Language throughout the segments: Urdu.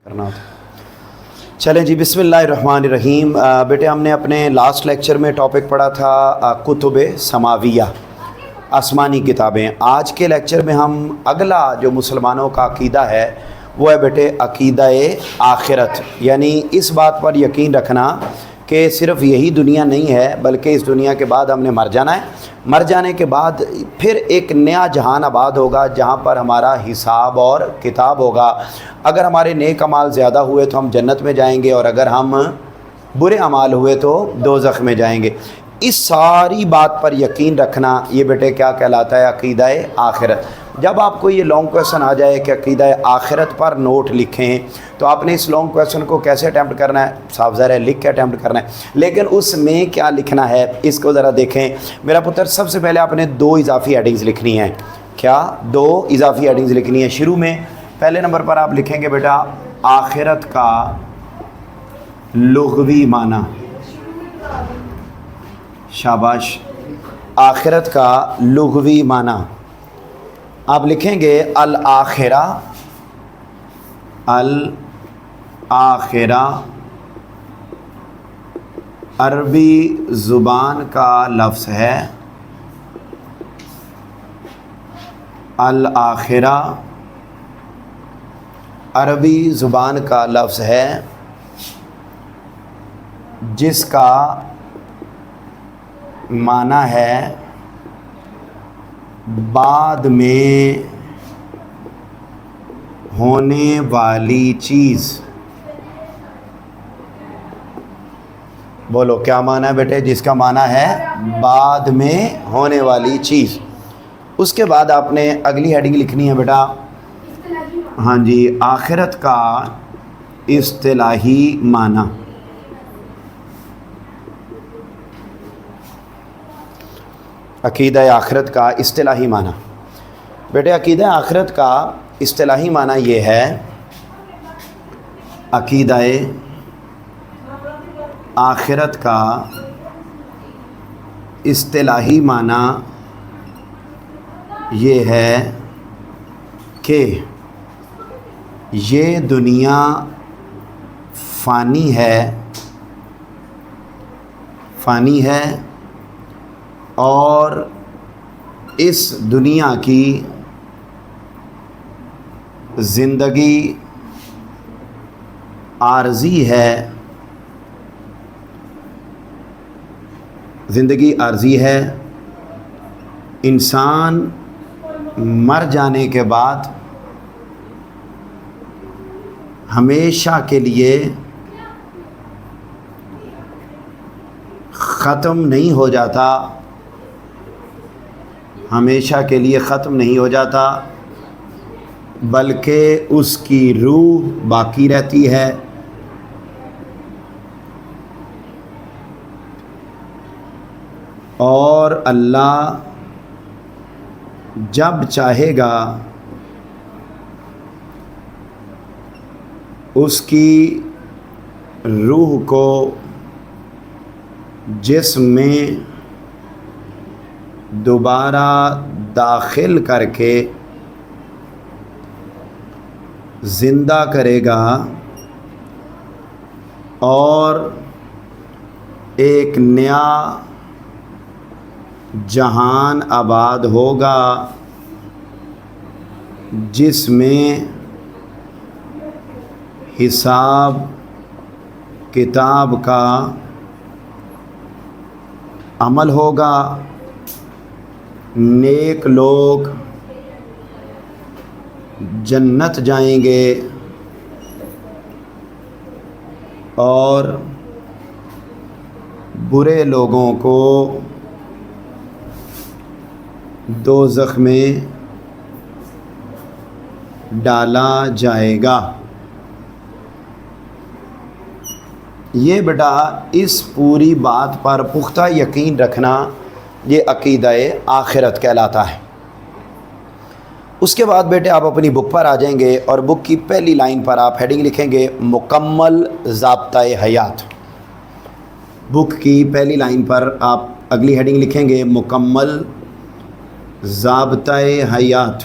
کرنا ہوتا۔ چلیں جی، بسم اللہ الرحمن الرحیم۔ بیٹے ہم نے اپنے لاسٹ لیکچر میں ٹاپک پڑھا تھا کتب سماویہ، آسمانی کتابیں۔ آج کے لیکچر میں ہم اگلا جو مسلمانوں کا عقیدہ ہے وہ ہے بیٹے عقیدہ آخرت، یعنی اس بات پر یقین رکھنا کہ صرف یہی دنیا نہیں ہے بلکہ اس دنیا کے بعد ہم نے مر جانا ہے، مر جانے کے بعد پھر ایک نیا جہان آباد ہوگا جہاں پر ہمارا حساب اور کتاب ہوگا۔ اگر ہمارے نیک اعمال زیادہ ہوئے تو ہم جنت میں جائیں گے، اور اگر ہم برے اعمال ہوئے تو دوزخ میں جائیں گے۔ اس ساری بات پر یقین رکھنا یہ بیٹے کیا کہلاتا ہے؟ عقیدہ آخرت۔ جب آپ کو یہ لانگ کویسچن آ جائے کہ عقیدہ آخرت پر نوٹ لکھیں تو آپ نے اس لانگ کویسچن کو کیسے اٹیمپٹ کرنا ہے؟ صاف ظاہر ہے لکھ کے اٹیمپٹ کرنا ہے، لیکن اس میں کیا لکھنا ہے اس کو ذرا دیکھیں میرا پتر۔ سب سے پہلے آپ نے 2 اضافی ہیڈنگز لکھنی ہیں۔ کیا 2 اضافی ہیڈنگز لکھنی ہیں؟ شروع میں پہلے نمبر پر آپ لکھیں گے بیٹا آخرت کا لغوی معنی۔ شاباش، آخرت کا لغوی معنی آپ لکھیں گے الآخرہ۔ الآخرہ عربی زبان کا لفظ ہے، الآخرہ عربی زبان کا لفظ ہے جس کا معنی ہے بعد میں ہونے والی چیز۔ بولو کیا معنی ہے بیٹے جس کا معنی ہے بعد میں ہونے والی چیز؟ اس کے بعد آپ نے اگلی ہیڈنگ لکھنی ہے بیٹا، ہاں جی، آخرت کا اصطلاحی معنی۔ عقیدہ آخرت کا اصطلاحی معنی۔ بیٹے عقیدہ آخرت کا اصطلاحی معنی یہ ہے، عقیدہ آخرت کا اصطلاحی معنی یہ ہے کہ یہ دنیا فانی ہے اور اس دنیا کی زندگی عارضی ہے، زندگی عارضی ہے۔ انسان مر جانے کے بعد ہمیشہ کے لیے ختم نہیں ہو جاتا، ہمیشہ کے لیے ختم نہیں ہو جاتا بلکہ اس کی روح باقی رہتی ہے۔ اور اللہ جب چاہے گا اس کی روح کو جسم میں دوبارہ داخل کر کے زندہ کرے گا اور ایک نیا جہان آباد ہوگا جس میں حساب کتاب کا عمل ہوگا، نیک لوگ جنت جائیں گے اور برے لوگوں کو دوزخ میں ڈالا جائے گا۔ یہ بیٹا اس پوری بات پر پختہ یقین رکھنا یہ عقیدہ آخرت کہلاتا ہے۔ اس کے بعد بیٹے آپ اپنی بک پر آ جائیں گے اور بک کی پہلی لائن پر آپ ہیڈنگ لکھیں گے مکمل ضابطہ حیات۔ بک کی پہلی لائن پر آپ اگلی ہیڈنگ لکھیں گے مکمل ضابطۂ حیات۔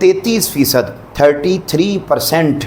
33% 33%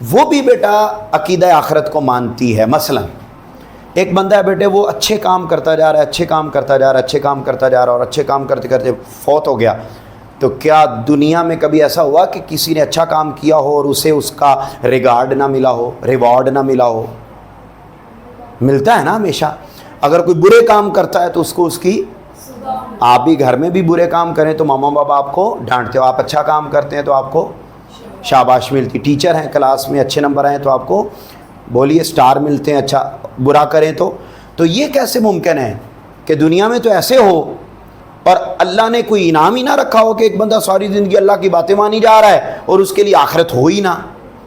وہ بھی بیٹا عقیدہ آخرت کو مانتی ہے. مثلا ایک بندہ ہے بیٹے، وہ اچھے کام کرتا جا رہا ہے، اچھے کام کرتا جا رہا ہے، اچھے کام کرتا جا رہا ہے، اور اچھے کام کرتے کرتے فوت ہو گیا. تو کیا دنیا میں کبھی ایسا ہوا کہ کسی نے اچھا کام کیا ہو اور اسے اس کا ریگارڈ نہ ملا ہو، ریوارڈ نہ ملا ہو؟ ملتا ہے نا ہمیشہ. اگر کوئی برے کام کرتا ہے تو اس کو اس کی، آپ بھی گھر میں بھی برے کام کریں تو ماما بابا آپ کو ڈانٹتے ہو، آپ اچھا کام کرتے ہیں تو آپ کو شاباش ملتی. ٹیچر ہیں کلاس میں اچھے نمبر آئیں تو آپ کو بولیے اسٹار ملتے ہیں. اچھا برا کریں تو یہ کیسے ممکن ہے کہ دنیا میں تو ایسے ہو اور اللہ نے کوئی انعام ہی نہ رکھا ہو کہ ایک بندہ ساری زندگی اللہ کی باتیں مانی جا رہا ہے اور اس کے لیے آخرت ہو ہی نہ؟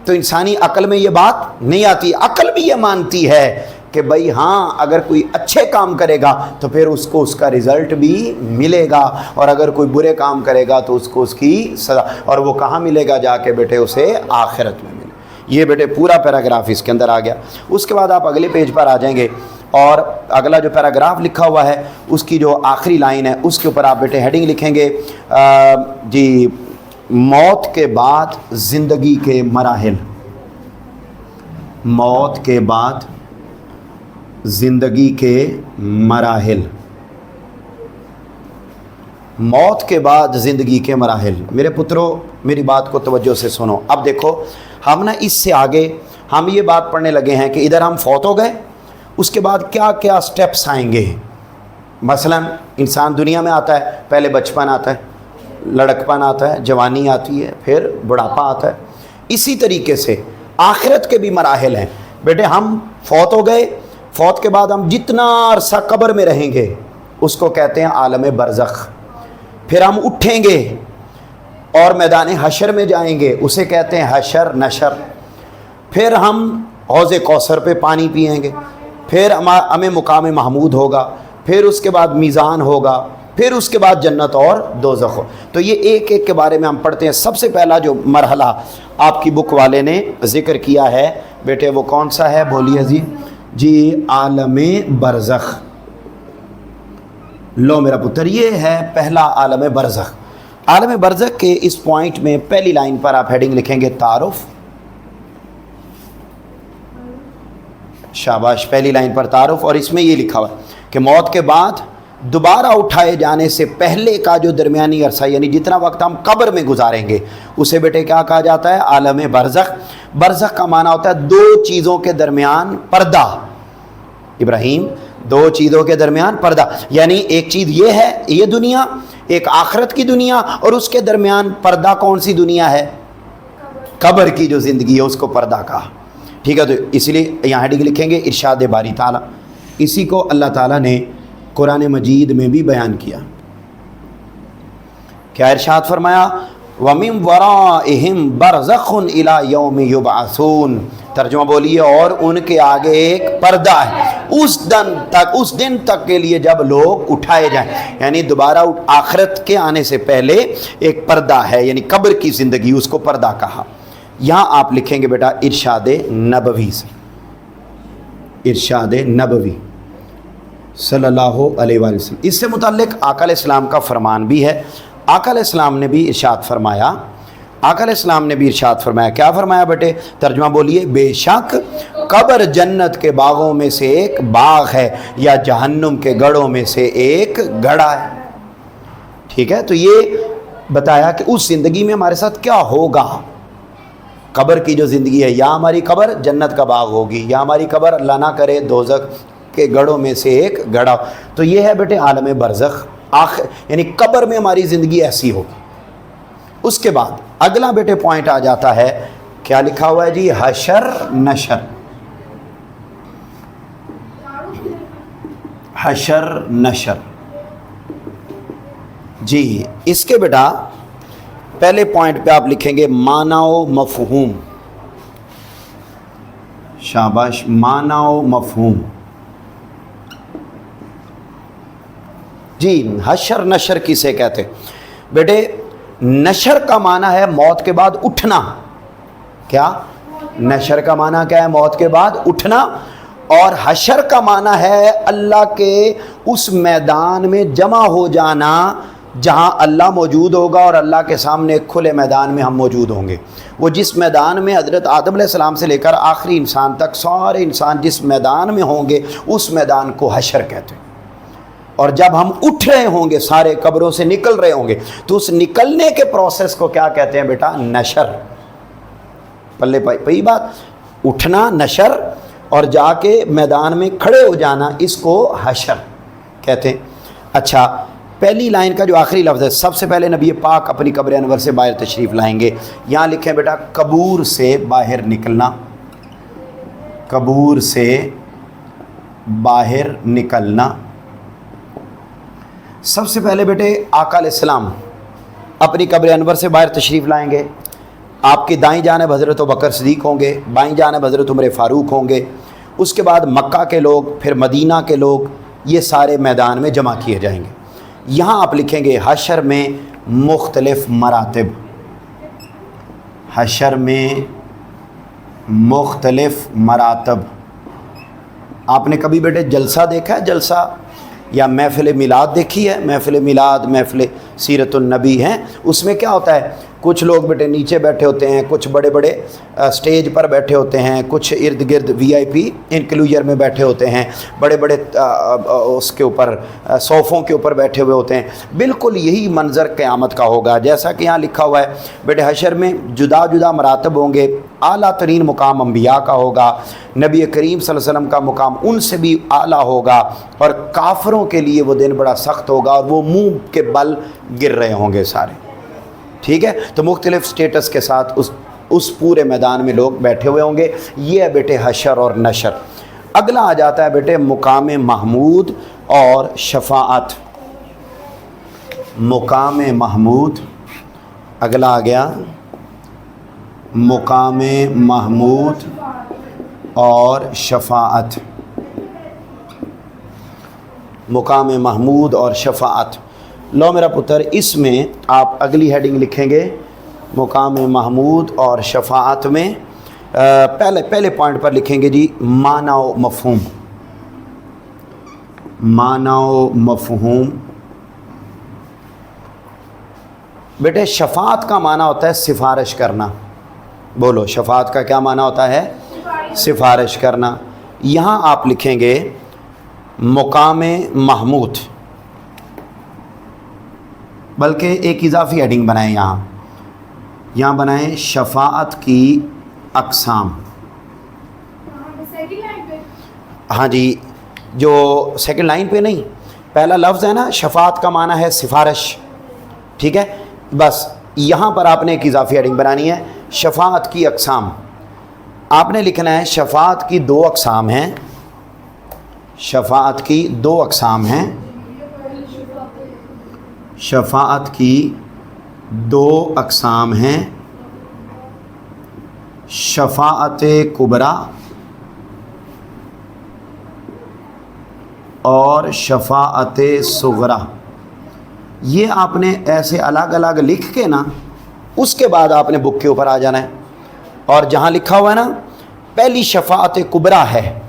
تو انسانی عقل میں یہ بات نہیں آتی. عقل بھی یہ مانتی ہے کہ بھائی ہاں، اگر کوئی اچھے کام کرے گا تو پھر اس کو اس کا رزلٹ بھی ملے گا، اور اگر کوئی برے کام کرے گا تو اس کو اس کی سزا. اور وہ کہاں ملے گا؟ جا کے بیٹے اسے آخرت میں ملے. یہ بیٹے پورا پیراگراف اس کے اندر آ گیا. اس کے بعد آپ اگلے پیج پر آ جائیں گے اور اگلا جو پیراگراف لکھا ہوا ہے اس کی جو آخری لائن ہے اس کے اوپر آپ بیٹے ہیڈنگ لکھیں گے جی، موت کے بعد زندگی کے مراحل. موت کے بعد زندگی کے مراحل. موت کے بعد زندگی کے مراحل. میرے پترو میری بات کو توجہ سے سنو. اب دیکھو ہم اس سے آگے ہم یہ بات پڑھنے لگے ہیں کہ ادھر ہم فوت ہو گئے، اس کے بعد کیا کیا سٹیپس آئیں گے. مثلا انسان دنیا میں آتا ہے، پہلے بچپن آتا ہے، لڑکپن آتا ہے، جوانی آتی ہے، پھر بڑھاپا آتا ہے. اسی طریقے سے آخرت کے بھی مراحل ہیں بیٹے. ہم فوت ہو گئے، فوت کے بعد ہم جتنا عرصہ قبر میں رہیں گے اس کو کہتے ہیں عالم برزخ. پھر ہم اٹھیں گے اور میدان حشر میں جائیں گے، اسے کہتے ہیں حشر نشر. پھر ہم حوض کوثر پہ پانی پئیں گے، پھر ہمیں مقام محمود ہوگا، پھر اس کے بعد میزان ہوگا، پھر اس کے بعد جنت اور دوزخ. تو یہ ایک ایک کے بارے میں ہم پڑھتے ہیں. سب سے پہلا جو مرحلہ آپ کی بک والے نے ذکر کیا ہے بیٹے وہ کون سا ہے؟ بولیے جی عالم برزخ. لو میرا پتر، یہ ہے پہلا عالم برزخ. عالم برزخ کے اس پوائنٹ میں پہلی لائن پر آپ ہیڈنگ لکھیں گے تعارف. شاباش، پہلی لائن پر تعارف. اور اس میں یہ لکھا ہوا ہے کہ موت کے بعد دوبارہ اٹھائے جانے سے پہلے کا جو درمیانی عرصہ، یعنی جتنا وقت ہم قبر میں گزاریں گے اسے بیٹے کیا کہا جاتا ہے؟ عالم برزخ. برزخ کا معنی ہوتا ہے دو چیزوں کے درمیان پردہ. ابراہیم، دو چیزوں کے درمیان پردہ، یعنی ایک چیز یہ ہے یہ دنیا، ایک آخرت کی دنیا، اور اس کے درمیان پردہ کون سی دنیا ہے؟ قبر کی جو زندگی ہے اس کو پردہ کہا. ٹھیک ہے، تو اس لیے یہاں ہیڈنگ لکھیں گے ارشاد باری تعالیٰ. اسی کو اللہ تعالیٰ نے قرآن مجید میں بھی بیان کیا. کیا ارشاد فرمایا؟ وَمِن وَرَائِهِمْ بَرْزَخٌ إِلَى يَوْمِ يُبْعَثُونَ. ترجمہ بولیے، اور ان کے آگے ایک پردہ ہے اس دن تک کے لیے جب لوگ اٹھائے جائیں. یعنی دوبارہ آخرت کے آنے سے پہلے ایک پردہ ہے، یعنی قبر کی زندگی، اس کو پردہ کہا. یہاں آپ لکھیں گے بیٹا ارشاد نبوی سے. ارشاد نبوی صلی اللہ علیہ وآلہ وسلم. اس سے متعلق آقا علیہ السلام کا فرمان بھی ہے. آقا علیہ السلام نے بھی ارشاد فرمایا. آقا علیہ السلام نے بھی ارشاد فرمایا. کیا فرمایا بیٹے؟ ترجمہ بولیے. بے شک قبر جنت کے باغوں میں سے ایک باغ ہے یا جہنم کے گڑھوں میں سے ایک گڑھا ہے. ٹھیک ہے، تو یہ بتایا کہ اس زندگی میں ہمارے ساتھ کیا ہوگا. قبر کی جو زندگی ہے، یا ہماری قبر جنت کا باغ ہوگی یا ہماری قبر اللہ نہ کرے دوزخ کے گڑھوں میں سے ایک گڑھا. تو یہ ہے بیٹے عالم برزخ، یعنی قبر میں ہماری زندگی ایسی ہوگی. اس کے بعد اگلا بیٹے پوائنٹ آ جاتا ہے، کیا لکھا ہوا ہے جی؟ حشر نشر. حشر نشر جی، اس کے بیٹا پہلے پوائنٹ پہ آپ لکھیں گے معنی و مفہوم. شاباش، معنی و مفہوم. جی حشر نشر کسے کہتے بیٹے؟ نشر کا معنی ہے موت کے بعد اٹھنا. کیا نشر کا معنی کیا ہے؟ موت کے بعد اٹھنا. اور حشر کا معنی ہے اللہ کے اس میدان میں جمع ہو جانا جہاں اللہ موجود ہوگا اور اللہ کے سامنے ایک کھلے میدان میں ہم موجود ہوں گے. وہ جس میدان میں حضرت آدم علیہ السلام سے لے کر آخری انسان تک سارے انسان جس میدان میں ہوں گے اس میدان کو حشر کہتے ہیں. اور جب ہم اٹھ رہے ہوں گے سارے قبروں سے نکل رہے ہوں گے تو اس نکلنے کے پروسیس کو کیا کہتے ہیں بیٹا؟ نشر. پلے پئی بات، اٹھنا نشر اور جا کے میدان میں کھڑے ہو جانا اس کو حشر کہتے ہیں. اچھا، پہلی لائن کا جو آخری لفظ ہے، سب سے پہلے نبی پاک اپنی قبر انور سے باہر تشریف لائیں گے. یہاں لکھیں بیٹا قبور سے باہر نکلنا. قبور سے باہر نکلنا. سب سے پہلے بیٹے آقا علیہ السلام اپنی قبر انور سے باہر تشریف لائیں گے. آپ کی دائیں جانب حضرت ابوبکر صدیق ہوں گے، بائیں جانب حضرت عمر فاروق ہوں گے. اس کے بعد مکہ کے لوگ، پھر مدینہ کے لوگ، یہ سارے میدان میں جمع کیے جائیں گے. یہاں آپ لکھیں گے حشر میں مختلف مراتب. حشر میں مختلف مراتب. آپ نے کبھی بیٹے جلسہ دیکھا ہے؟ جلسہ یا محفل میلاد دیکھی ہے؟ محفل میلاد، محفل سیرت النبی ہیں، اس میں کیا ہوتا ہے؟ کچھ لوگ بیٹے نیچے بیٹھے ہوتے ہیں، کچھ بڑے بڑے سٹیج پر بیٹھے ہوتے ہیں، کچھ ارد گرد وی آئی پی انکلوجر میں بیٹھے ہوتے ہیں، بڑے بڑے اس کے اوپر صوفوں کے اوپر بیٹھے ہوئے ہوتے ہیں. بالکل یہی منظر قیامت کا ہوگا جیسا کہ یہاں لکھا ہوا ہے. بیٹے حشر میں جدا جدا مراتب ہوں گے. اعلیٰ ترین مقام انبیاء کا ہوگا، نبی کریم صلی اللہ علیہ وسلم کا مقام ان سے بھی اعلیٰ ہوگا، اور کافروں کے لیے وہ دن بڑا سخت ہوگا اور وہ منہ کے بل گر رہے ہوں گے سارے. ٹھیک ہے، تو مختلف سٹیٹس کے ساتھ اس پورے میدان میں لوگ بیٹھے ہوئے ہوں گے. یہ ہے بیٹے حشر اور نشر. اگلا آ جاتا ہے بیٹے مقام محمود اور شفاعت. مقام محمود، اگلا آ گیا مقام محمود اور شفاعت. مقام محمود اور شفاعت. لو میرا پتر، اس میں آپ اگلی ہیڈنگ لکھیں گے مقام محمود اور شفاعت میں پہلے پوائنٹ پر لکھیں گے جی معنی و مفہوم. معنی و مفہوم. بیٹے شفاعت کا معنی ہوتا ہے سفارش کرنا. بولو، شفاعت کا کیا معنی ہوتا ہے؟ سفارش کرنا. یہاں آپ لکھیں گے مقام محمود، بلکہ ایک اضافی ہیڈنگ بنائیں. یہاں بنائیں شفاعت کی اقسام. ہاں جی، جو سیکنڈ لائن پہ نہیں، پہلا لفظ ہے نا، شفاعت کا معنی ہے سفارش. ٹھیک ہے، بس یہاں پر آپ نے ایک اضافی ہیڈنگ بنانی ہے شفاعت کی اقسام. آپ نے لکھنا ہے شفاعت کی دو اقسام ہیں. شفاعت کی دو اقسام ہیں. شفاعت کی دو اقسام ہیں، شفاعت کبریٰ اور شفاعت صغریٰ. یہ آپ نے ایسے الگ الگ لکھ کے نا، اس کے بعد آپ نے بک کے اوپر آ جانا ہے، اور جہاں لکھا ہوا ہے نا پہلی شفاعت کبریٰ ہے،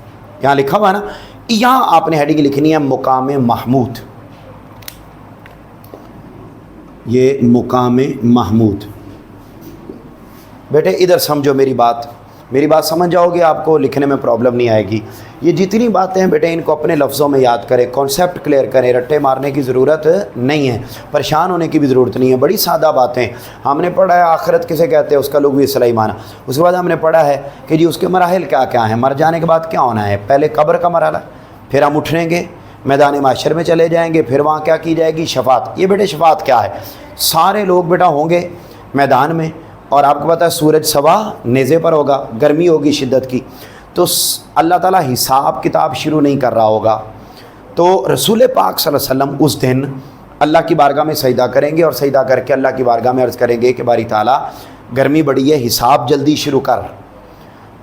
یہاں لکھا ہوا ہے نا، یہاں آپ نے ہیڈنگ لکھنی ہے مقام محمود. یہ مقام محمود. بیٹے ادھر سمجھو میری بات سمجھ جاؤ گے، آپ کو لکھنے میں پرابلم نہیں آئے گی. یہ جتنی باتیں ہیں بیٹے ان کو اپنے لفظوں میں یاد کریں، کانسیپٹ کلیئر کریں، رٹے مارنے کی ضرورت نہیں ہے، پریشان ہونے کی بھی ضرورت نہیں ہے. بڑی سادہ باتیں. ہم نے پڑھا ہے آخرت کسے کہتے ہیں، اس کا لغوی اصطلاحی معنی. اس کے بعد ہم نے پڑھا ہے کہ جی اس کے مراحل کیا کیا ہیں، مر جانے کے بعد کیا ہونا ہے. پہلے قبر کا مرحلہ، پھر ہم اٹھیں گے، میدان محشر میں چلے جائیں گے، پھر وہاں کیا کی جائے گی؟ شفاعت. یہ بیٹے شفاعت کیا ہے؟ سارے لوگ بیٹا ہوں گے میدان میں، اور آپ کو پتہ ہے سورج سوا نیزے پر ہوگا، گرمی ہوگی شدت کی، تو اللہ تعالیٰ حساب کتاب شروع نہیں کر رہا ہوگا. تو رسول پاک صلی اللہ علیہ وسلم اس دن اللہ کی بارگاہ میں سجدہ کریں گے، اور سجدہ کر کے اللہ کی بارگاہ میں عرض کریں گے کہ باری تعالیٰ گرمی بڑی ہے، حساب جلدی شروع کر.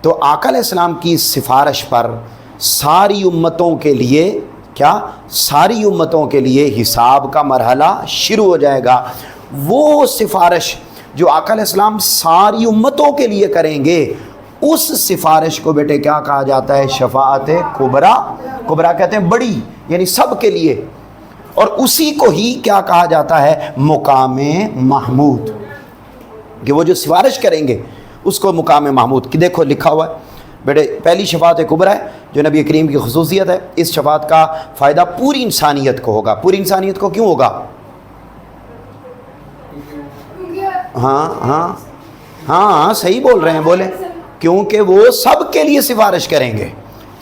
تو آقا علیہ السلام کی سفارش پر ساری امتوں کے لیے کیا؟ ساری امتوں کے لیے حساب کا مرحلہ شروع ہو جائے گا. وہ سفارش جو آقا علیہ السلام ساری امتوں کے لیے کریں گے، اس سفارش کو بیٹے کیا کہا جاتا ہے؟ شفاعت کبریٰ. کبریٰ کہتے ہیں بڑی، یعنی سب کے لیے. اور اسی کو ہی کیا کہا جاتا ہے؟ مقام محمود، کہ وہ جو سفارش کریں گے اس کو مقام محمود کی دیکھو لکھا ہوا ہے بیٹے۔ پہلی شفاعت کبریٰ ہے جو نبی کریم کی خصوصیت ہے۔ اس شفاعت کا فائدہ پوری انسانیت کو ہوگا۔ پوری انسانیت کو کیوں ہوگا؟ ہاں صحیح بول رہے ہیں، بولیں۔ کیونکہ وہ سب کے لیے سفارش کریں گے،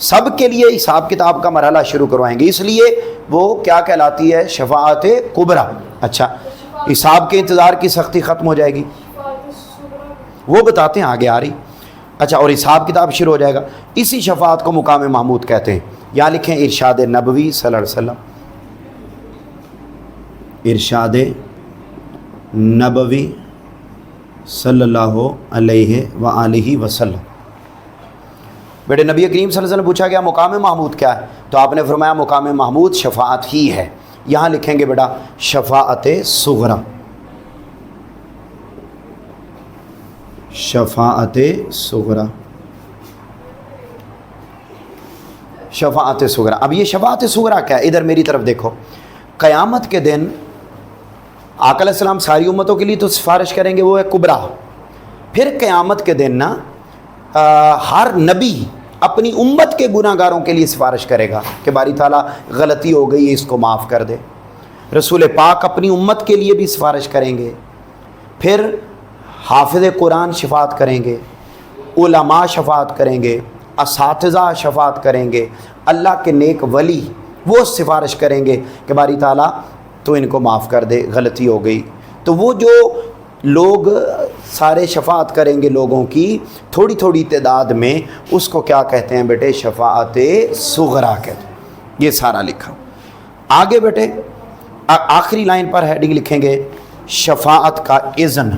سب کے لیے حساب کتاب کا مرحلہ شروع کروائیں گے، اس لیے وہ کیا کہلاتی ہے؟ شفاعت کبریٰ۔ اچھا، حساب کے انتظار کی سختی ختم ہو جائے گی، وہ بتاتے ہیں آگے آ رہی۔ اچھا، اور حساب کتاب شروع ہو جائے گا۔ اسی شفاعت کو مقام محمود کہتے ہیں۔ یہاں لکھیں ارشاد نبوی صلی اللہ علیہ وسلم، ارشاد نبوی صلی اللہ علیہ وآلہ وسلم۔ بیٹے نبی کریم صلی اللہ علیہ وسلم پوچھا گیا مقام محمود کیا ہے؟ تو آپ نے فرمایا مقام محمود شفاعت ہی ہے۔ یہاں لکھیں گے بیٹا شفاعت صغریٰ، شفاعت صغریٰ، شفاعت صغریٰ۔ اب یہ شفاعت صغریٰ کیا ہے؟ ادھر میری طرف دیکھو۔ قیامت کے دن آقا علیہ السلام ساری امتوں کے لیے تو سفارش کریں گے، وہ ہے کبریٰ۔ پھر قیامت کے دن نا ہر نبی اپنی امت کے گناہ گاروں کے لیے سفارش کرے گا کہ باری تعالیٰ غلطی ہو گئی ہے، اس کو معاف کر دے۔ رسول پاک اپنی امت کے لیے بھی سفارش کریں گے۔ پھر حافظ قرآن شفاعت کریں گے، علماء شفاعت کریں گے، اساتذہ شفاعت کریں گے، اللہ کے نیک ولی وہ سفارش کریں گے کہ باری تعالیٰ تو ان کو معاف کر دے، غلطی ہو گئی۔ تو وہ جو لوگ سارے شفاعت کریں گے لوگوں کی تھوڑی تھوڑی تعداد میں، اس کو کیا کہتے ہیں بیٹے؟ شفاعت صغریٰ کہتے ہیں۔ یہ سارا لکھا آگے بیٹے آخری لائن پر ہیڈنگ لکھیں گے شفاعت کا اذن،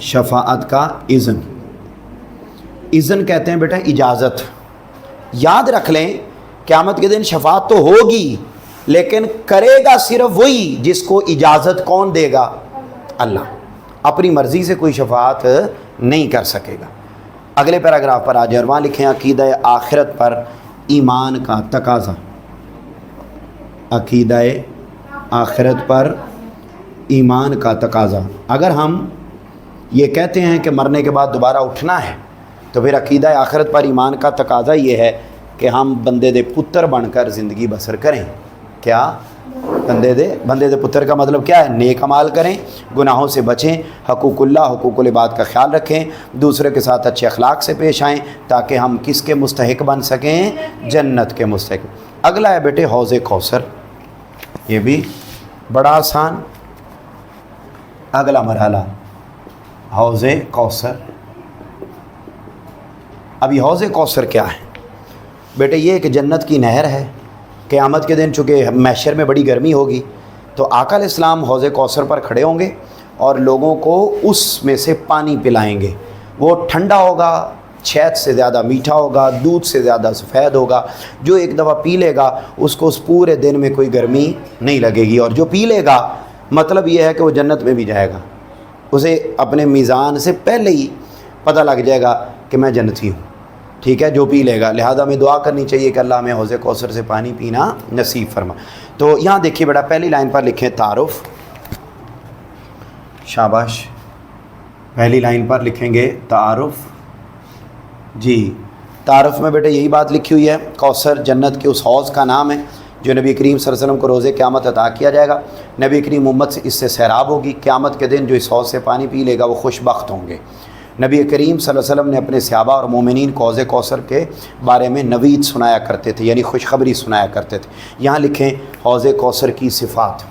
شفاعت کا اذن۔ اذن کہتے ہیں بیٹا اجازت۔ یاد رکھ لیں قیامت کے دن شفاعت تو ہوگی، لیکن کرے گا صرف وہی جس کو اجازت کون دے گا؟ اللہ۔ اپنی مرضی سے کوئی شفاعت نہیں کر سکے گا۔ اگلے پیراگراف پر آ جائے اور وہاں لکھیں عقیدہ آخرت پر ایمان کا تقاضا، عقیدہ آخرت پر ایمان کا تقاضا۔ اگر ہم یہ کہتے ہیں کہ مرنے کے بعد دوبارہ اٹھنا ہے، تو پھر عقیدہ آخرت پر ایمان کا تقاضا یہ ہے کہ ہم بندے دے پتر بن کر زندگی بسر کریں۔ کیا؟ بندے دے پتر کا مطلب کیا ہے؟ نیک عمال کریں، گناہوں سے بچیں، حقوق اللہ حقوق العباد کا خیال رکھیں، دوسرے کے ساتھ اچھے اخلاق سے پیش آئیں، تاکہ ہم کس کے مستحق بن سکیں؟ جنت کے مستحق۔ اگلا ہے بیٹے حوض کوثر، یہ بھی بڑا آسان۔ اگلا مرحلہ حوض کوثر۔ اب یہ حوض کوثر کیا ہے بیٹے؟ یہ ایک جنت کی نہر ہے۔ قیامت کے دن چونکہ محشر میں بڑی گرمی ہوگی، تو آقا علیہ السلام حوض کوثر پر کھڑے ہوں گے اور لوگوں کو اس میں سے پانی پلائیں گے۔ وہ ٹھنڈا ہوگا، شہد سے زیادہ میٹھا ہوگا، دودھ سے زیادہ سفید ہوگا۔ جو ایک دفعہ پی لے گا اس کو اس پورے دن میں کوئی گرمی نہیں لگے گی، اور جو پی لے گا مطلب یہ ہے کہ وہ جنت میں بھی جائے گا۔ اسے اپنے میزان سے پہلے ہی پتہ لگ جائے گا کہ میں جنتی ہوں، ٹھیک ہے، جو پی لے گا۔ لہذا ہمیں دعا کرنی چاہیے کہ اللہ ہمیں حوض کوثر سے پانی پینا نصیب فرما۔ تو یہاں دیکھیے بیٹا پہلی لائن پر لکھیں تعارف، شاباش، پہلی لائن پر لکھیں گے تعارف۔ جی تعارف میں بیٹا یہی بات لکھی ہوئی ہے، کوثر جنت کے اس حوض کا نام ہے جو نبی کریم صلی اللہ علیہ وسلم کو روز قیامت عطا کیا جائے گا۔ نبی کریم امت سے اس سے سیراب ہوگی۔ قیامت کے دن جو اس حوض سے پانی پی لے گا وہ خوش بخت ہوں گے۔ نبی کریم صلی اللہ علیہ وسلم نے اپنے صحابہ اور مومنین کو حوض کوثر کے بارے میں نوید سنایا کرتے تھے، یعنی خوشخبری سنایا کرتے تھے۔ یہاں لکھیں حوض کوثر کی صفات،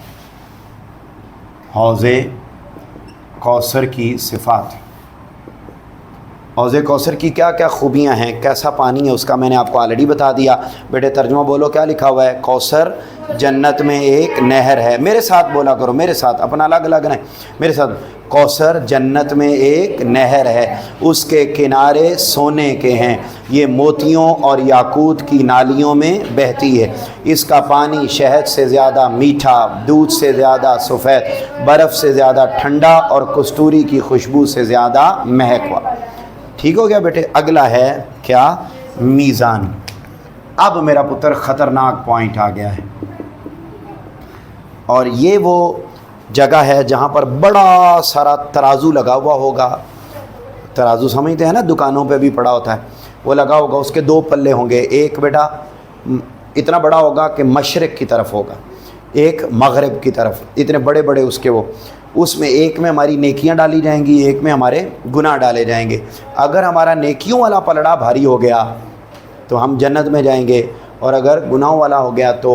حوض کوثر کی صفات۔ حوض کوثر کی کیا کیا خوبیاں ہیں، کیسا پانی ہے، اس کا میں نے آپ کو آلریڈی بتا دیا۔ بیٹے ترجمہ بولو کیا لکھا ہوا ہے؟ کوثر جنت میں ایک نہر ہے۔ میرے ساتھ بولا کرو، میرے ساتھ، اپنا الگ الگ نہیں، میرے ساتھ۔ کوثر جنت میں ایک نہر ہے، اس کے کنارے سونے کے ہیں، یہ موتیوں اور یاقوت کی نالیوں میں بہتی ہے۔ اس کا پانی شہد سے زیادہ میٹھا، دودھ سے زیادہ سفید، برف سے زیادہ ٹھنڈا اور کستوری کی خوشبو سے زیادہ مہکوا۔ ٹھیک ہو گیا بیٹے؟ اگلا ہے کیا؟ میزان۔ اب میرا پتر خطرناک پوائنٹ آ گیا ہے۔ اور یہ وہ جگہ ہے جہاں پر بڑا سارا ترازو لگا ہوا ہوگا. ترازو سمجھتے ہیں نا, دکانوں پہ بھی پڑا ہوتا ہے, وہ لگا ہوگا. اس کے دو پلے ہوں گے, ایک بیٹا اتنا بڑا ہوگا کہ مشرق کی طرف ہوگا, ایک مغرب کی طرف, اتنے بڑے بڑے اس کے وہ. اس میں ایک میں ہماری نیکیاں ڈالی جائیں گی, ایک میں ہمارے گناہ ڈالے جائیں گے. اگر ہمارا نیکیوں والا پلڑا بھاری ہو گیا تو ہم جنت میں جائیں گے, اور اگر گناہوں والا ہو گیا تو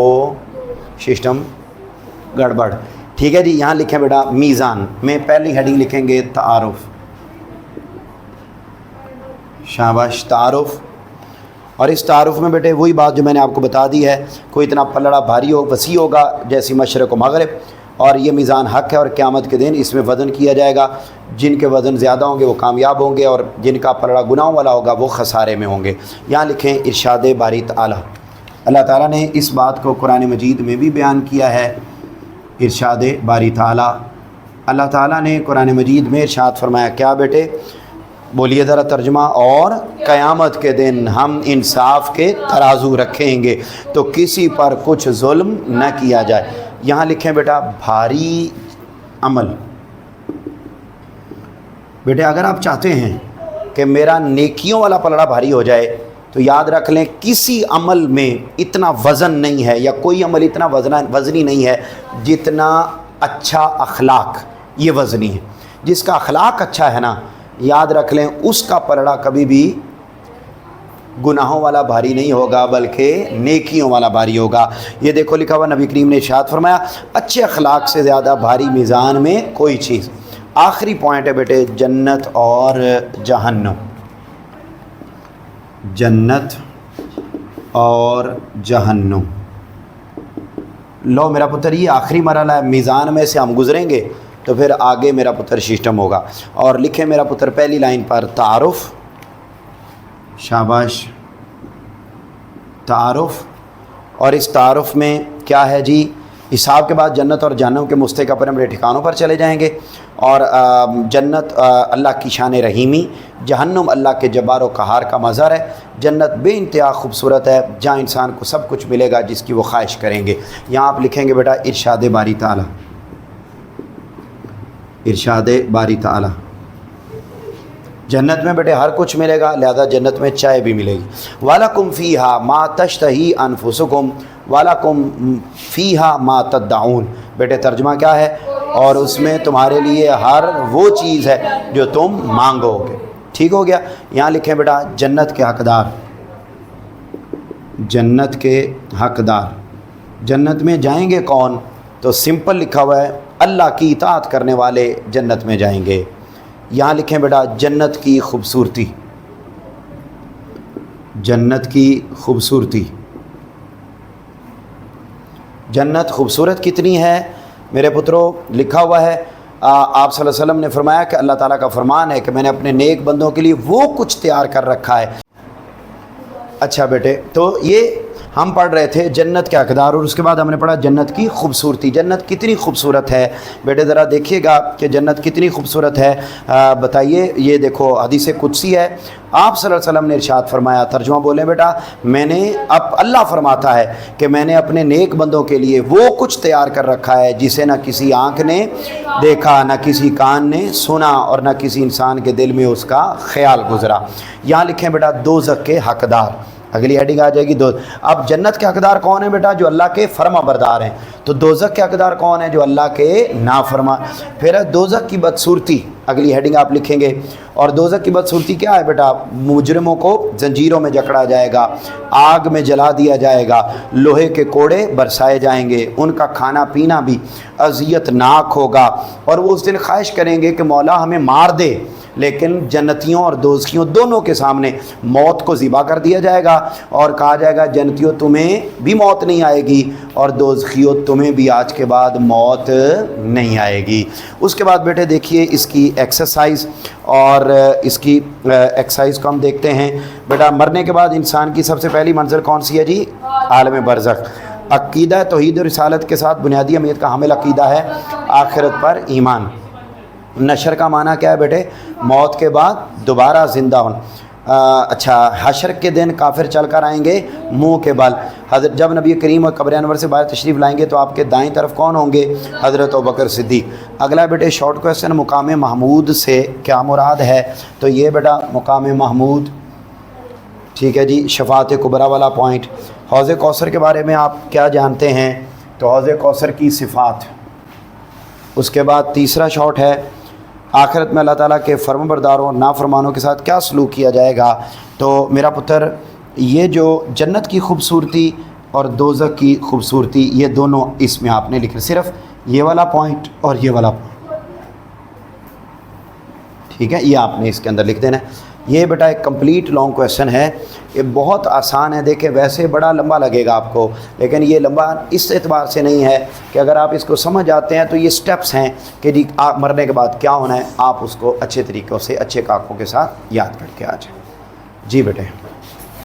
سسٹم گڑبڑ. ٹھیک ہے جی. یہاں لکھیں بیٹا میزان میں پہلی ہیڈنگ لکھیں گے تعارف. شاباش, تعارف. اور اس تعارف میں بیٹے وہی بات جو میں نے آپ کو بتا دی ہے, کوئی اتنا پلڑا بھاری ہو, وسیع ہوگا جیسی مشرق و مغرب, اور یہ میزان حق ہے, اور قیامت کے دن اس میں وزن کیا جائے گا. جن کے وزن زیادہ ہوں گے وہ کامیاب ہوں گے, اور جن کا پلڑا گناہوں والا ہوگا وہ خسارے میں ہوں گے. یہاں لکھیں ارشاد باری تعالیٰ. اللہ تعالیٰ نے اس بات کو قرآن مجید میں بھی بیان کیا ہے. ارشاد باری تعالیٰ, اللہ تعالیٰ نے قرآن مجید میں ارشاد فرمایا. کیا بیٹے؟ بولیے ذرا ترجمہ. اور قیامت کے دن ہم انصاف کے ترازو رکھیں گے تو کسی پر کچھ ظلم نہ کیا جائے. یہاں لکھیں بیٹا بھاری عمل. بیٹے اگر آپ چاہتے ہیں کہ میرا نیکیوں والا پلڑا بھاری ہو جائے تو یاد رکھ لیں کسی عمل میں اتنا وزن نہیں ہے, یا کوئی عمل اتنا وزنی نہیں ہے جتنا اچھا اخلاق. یہ وزنی ہے. جس کا اخلاق اچھا ہے نا, یاد رکھ لیں اس کا پلڑا کبھی بھی گناہوں والا بھاری نہیں ہوگا بلکہ نیکیوں والا بھاری ہوگا. یہ دیکھو لکھا ہوا, نبی کریم نے ارشاد فرمایا اچھے اخلاق سے زیادہ بھاری میزان میں کوئی چیز. آخری پوائنٹ ہے بیٹے جنت اور جہنم. جنت اور جہنم. لو میرا پتر, یہ آخری مرحلہ ہے. میزان میں سے ہم گزریں گے تو پھر آگے میرا پتر سسٹم ہوگا. اور لکھیں میرا پتر پہلی لائن پر تعارف. شاباش, تعارف. اور اس تعارف میں کیا ہے جی؟ حساب کے بعد جنت اور جہنم کے مستحق اپنے ٹھکانوں پر چلے جائیں گے. اور جنت اللہ کی شان رحیمی, جہنم اللہ کے جبار و قہار کا مظہر ہے. جنت بے انتہا خوبصورت ہے جہاں انسان کو سب کچھ ملے گا جس کی وہ خواہش کریں گے. یہاں آپ لکھیں گے بیٹا ارشاد باری تعالیٰ. ارشاد باری تعالیٰ. جنت میں بیٹے ہر کچھ ملے گا, لہذا جنت میں چائے بھی ملے گی. وَلَكُمْ فِيهَا مَا تَشْتَهِي أَنفُسُكُمْ وَلَكُمْ فِيهَا مَا تَدَّعُونَ. بیٹے ترجمہ کیا ہے؟ اور اس میں تمہارے لیے ہر وہ چیز ہے جو تم مانگو گے. ٹھیک ہو گیا. یہاں لکھیں بیٹا جنت کے حقدار. جنت کے حقدار. جنت میں جائیں گے کون؟ تو سمپل لکھا ہوا ہے اللہ کی اطاعت کرنے والے جنت میں جائیں گے. یہاں لکھیں بیٹا جنت کی خوبصورتی. جنت کی خوبصورتی. جنت خوبصورت کتنی ہے میرے پترو؟ لکھا ہوا ہے آپ صلی اللہ علیہ وسلم نے فرمایا کہ اللہ تعالیٰ کا فرمان ہے کہ میں نے اپنے نیک بندوں کے لیے وہ کچھ تیار کر رکھا ہے. اچھا بیٹے, تو یہ ہم پڑھ رہے تھے جنت کے حقدار, اور اس کے بعد ہم نے پڑھا جنت کی خوبصورتی. جنت کتنی خوبصورت ہے بیٹے؟ ذرا دیکھیے گا کہ جنت کتنی خوبصورت ہے. بتائیے. یہ دیکھو حدیث قدسی ہے, آپ صلی اللہ علیہ وسلم نے ارشاد فرمایا. ترجمہ بولیں بیٹا. میں نے, اب اللہ فرماتا ہے کہ میں نے اپنے نیک بندوں کے لیے وہ کچھ تیار کر رکھا ہے جسے نہ کسی آنکھ نے دیکھا, نہ کسی کان نے سنا, اور نہ کسی انسان کے دل میں اس کا خیال گزرا. یہاں لکھیں بیٹا دوزخ کے حقدار. اگلی ہیڈنگ آ جائے گی دو. اب جنت کے حقدار کون ہیں بیٹا؟ جو اللہ کے فرما بردار ہیں. تو دوزخ کے حقدار کون ہیں؟ جو اللہ کے نافرما. پھر دوزخ کی بدصورتی, اگلی ہیڈنگ آپ لکھیں گے. اور دوزخ کی بدصورتی کیا ہے بیٹا؟ مجرموں کو زنجیروں میں جکڑا جائے گا, آگ میں جلا دیا جائے گا, لوہے کے کوڑے برسائے جائیں گے, ان کا کھانا پینا بھی اذیت ناک ہوگا, اور وہ اس دن خواہش کریں گے کہ مولا ہمیں مار دے. لیکن جنتیوں اور دوزخیوں دونوں کے سامنے موت کو ذبح کر دیا جائے گا, اور کہا جائے گا جنتیوں تمہیں بھی موت نہیں آئے گی, اور دوزخیوں تمہیں بھی آج کے بعد موت نہیں آئے گی. اس کے بعد بیٹے دیکھیے اس کی ایکسرسائز, اور اس کی ایکسرسائز کو ہم دیکھتے ہیں بیٹا. مرنے کے بعد انسان کی سب سے پہلی منزل کون سی ہے جی؟ عالم برزخ. عقیدہ توحید و رسالت کے ساتھ بنیادی اہمیت کا حامل عقیدہ ہے آخرت پر ایمان. نشر کا معنی کیا ہے بیٹے؟ موت کے بعد دوبارہ زندہ ہونا. اچھا، حشر کے دن کافر چل کر آئیں گے منہ کے بل. حضرت جب نبی کریم اور قبر انور سے باہر تشریف لائیں گے تو آپ کے دائیں طرف کون ہوں گے؟ حضرت ابوبکر صدیق. اگلا بیٹے شارٹ کویسچن، مقام محمود سے کیا مراد ہے؟ تو یہ بیٹا مقام محمود، ٹھیک ہے جی، شفاعت کبریٰ والا پوائنٹ. حوض کوثر کے بارے میں آپ کیا جانتے ہیں؟ تو حوض کوثر کی صفات. اس کے بعد تیسرا شارٹ ہے، آخرت میں اللہ تعالیٰ کے فرم برداروں نافرمانوں کے ساتھ کیا سلوک کیا جائے گا؟ تو میرا پتر، یہ جو جنت کی خوبصورتی اور دوزخ کی خوبصورتی، یہ دونوں اس میں آپ نے لکھ، صرف یہ والا پوائنٹ اور یہ والا پوائنٹ، ٹھیک ہے، یہ آپ نے اس کے اندر لکھ دینا ہے. یہ بیٹا ایک کمپلیٹ لانگ کویسچن ہے، یہ بہت آسان ہے. دیکھیں ویسے بڑا لمبا لگے گا آپ کو، لیکن یہ لمبا اس اعتبار سے نہیں ہے کہ اگر آپ اس کو سمجھ جاتے ہیں تو یہ سٹیپس ہیں کہ جی آپ مرنے کے بعد کیا ہونا ہے، آپ اس کو اچھے طریقوں سے اچھے کاکوں کے ساتھ یاد کر کے آ جائیں. جی بیٹے.